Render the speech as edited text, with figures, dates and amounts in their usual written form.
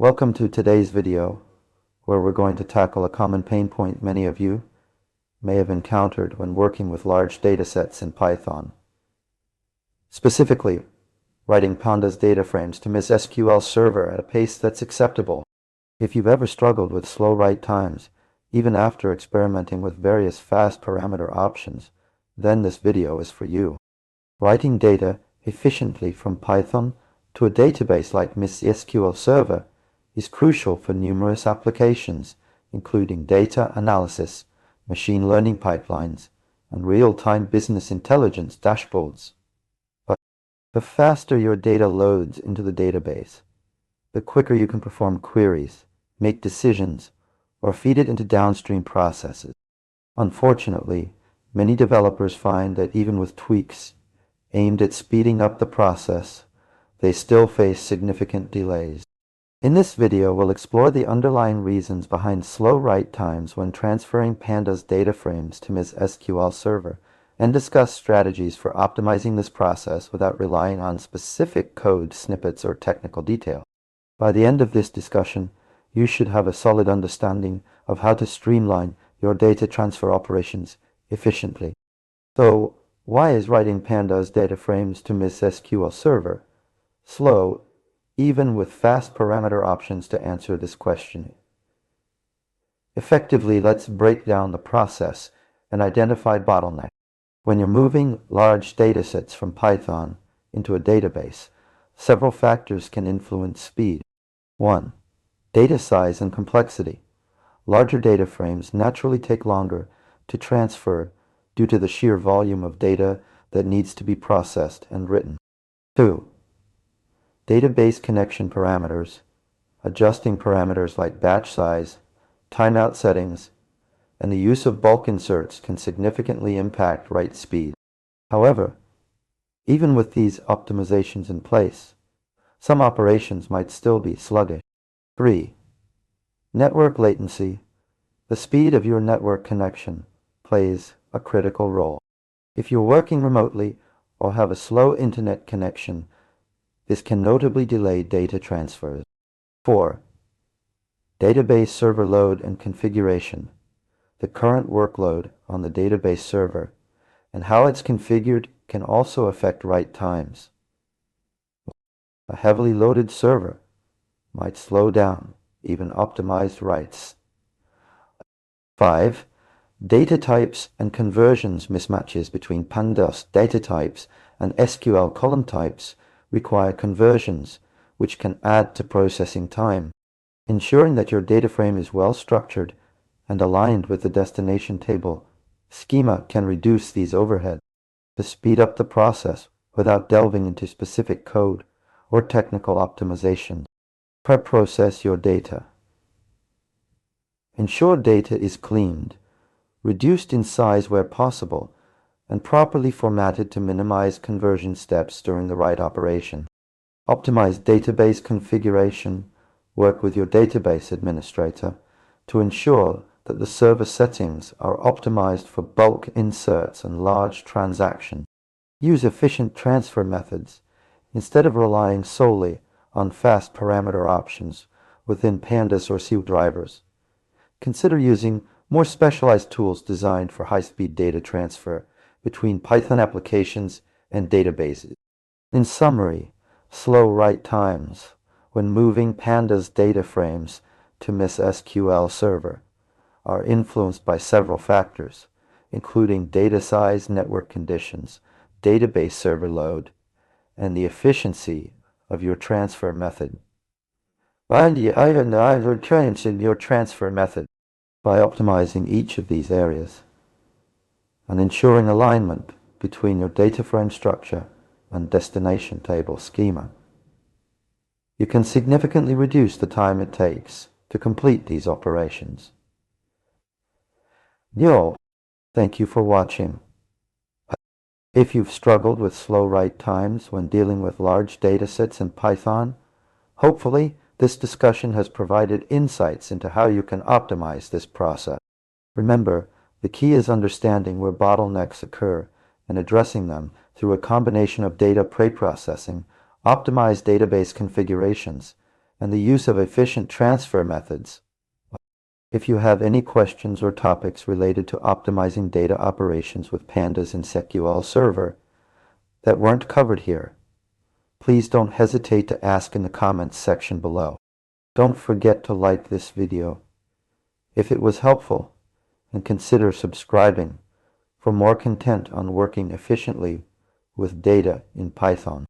Welcome to today's video, where we're going to tackle a common pain point many of you may have encountered when working with large datasets in Python. Specifically, writing Pandas data frames to MS SQL Server at a pace that's acceptable. If you've ever struggled with slow write times, even after experimenting with various fast parameter options, then this video is for you. Writing data efficiently from Python to a database like MS SQL Server is crucial for numerous applications, including data analysis, machine learning pipelines, and real-time business intelligence dashboards. But the faster your data loads into the database, the quicker you can perform queries, make decisions, or feed it into downstream processes. Unfortunately, many developers find that even with tweaks aimed at speeding up the process, they still face significant delays. In this video, we'll explore the underlying reasons behind slow write times when transferring Pandas data frames to MS SQL Server, and discuss strategies for optimizing this process without relying on specific code snippets or technical detail. By the end of this discussion, you should have a solid understanding of how to streamline your data transfer operations efficiently. So, why is writing Pandas data frames to MS SQL Server slow, even with fast parameter options? To answer this question effectively, let's break down the process and identify bottlenecks. When you're moving large datasets from Python into a database, several factors can influence speed. 1. Data size and complexity. Larger data frames naturally take longer to transfer due to the sheer volume of data that needs to be processed and written. 2. Database connection parameters. Adjusting parameters like batch size, timeout settings, and the use of bulk inserts can significantly impact write speed. However, even with these optimizations in place, some operations might still be sluggish. 3. Network latency. The speed of your network connection plays a critical role. If you're working remotely or have a slow internet connection, this can notably delay data transfers. 4. Database server load and configuration. The current workload on the database server and how it's configured can also affect write times. A heavily loaded server might slow down even optimized writes. 5. Data types and conversions mismatches between Pandas data types and SQL column types require conversions, which can add to processing time. Ensuring that your data frame is well structured and aligned with the destination table schema can reduce these overheads. To speed up the process without delving into specific code or technical optimization, pre-process your data. Ensure data is cleaned, reduced in size where possible, and properly formatted to minimize conversion steps during the write operation. Optimize database configuration. Work with your database administrator to ensure that the server settings are optimized for bulk inserts and large transactions. Use efficient transfer methods instead of relying solely on fast parameter options within Pandas or SQL drivers. Consider using more specialized tools designed for high-speed data transfer between Python applications and databases. In summary, slow write times when moving Pandas data frames to MS SQL Server are influenced by several factors, including data size, network conditions, database server load, and the efficiency of your transfer method. By optimizing each of these areas and ensuring alignment between your data frame structure and destination table schema, you can significantly reduce the time it takes to complete these operations. Thank you for watching. If you've struggled with slow write times when dealing with large datasets in Python, hopefully this discussion has provided insights into how you can optimize this process. Remember, the key is understanding where bottlenecks occur and addressing them through a combination of data pre-processing, optimized database configurations, and the use of efficient transfer methods. If you have any questions or topics related to optimizing data operations with Pandas and SQL Server that weren't covered here, please don't hesitate to ask in the comments section below. Don't forget to like this video if it was helpful, and consider subscribing for more content on working efficiently with data in Python.